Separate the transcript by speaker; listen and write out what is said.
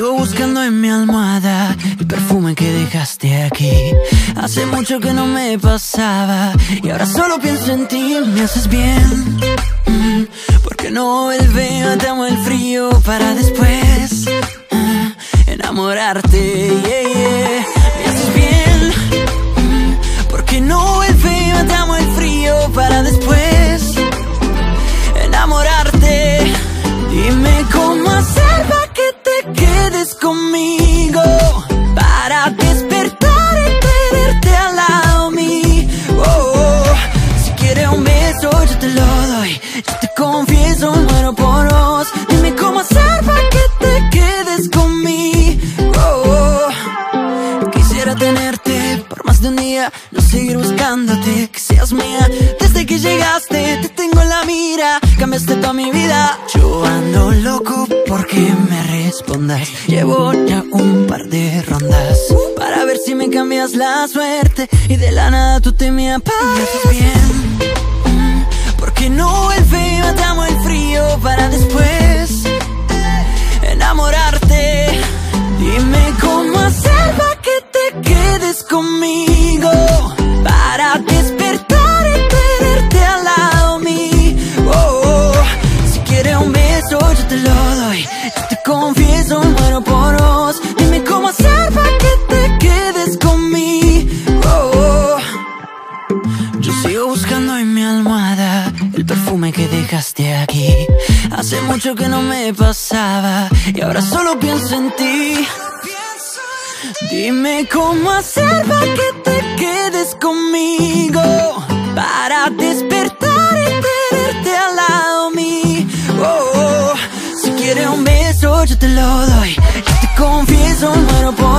Speaker 1: Sigo buscando en mi almohada el perfume que dejaste aquí. Hace mucho que no me pasaba y ahora solo pienso en ti. Me haces bien, porque no vuelve, te amo el frío para después enamorarte, yeah, yeah. Me haces bien, porque no vuelve, te amo el frío para después enamorarte. Dime cómo hacer para que te quedes conmigo, para despertar y tenerte al lado mío. Si quieres un beso yo te lo doy, yo te confieso, muero por vos. Dime cómo hacer para que te quedes conmigo. Quisiera tenerte por más de un día, no seguir buscándote, que seas mía. Desde que llegaste te tengo en la mira, cambiaste toda mi vida. Yo ando loco porque me respondas. Llevo ya un par de rondas para ver si me cambias la suerte y de la nada tú te me apagas. Bien, porque no el feo, te amo el frío para después enamorarte. Dime cómo hacer para que te quedes conmigo, para despertar y tenerte al lado mío. Si quieres un beso yo te lo doy, yo te confieso, muero por vos. Dime cómo hacer para que te quedes conmigo. Yo sigo buscando en mi almohada el perfume que dejaste aquí. Hace mucho que no me pasaba y ahora solo pienso en ti. Dime cómo hacer para que te quedes conmigo, para despertar y tenerte al lado mío. Si quieres un beso yo te lo doy, yo te confieso, muero por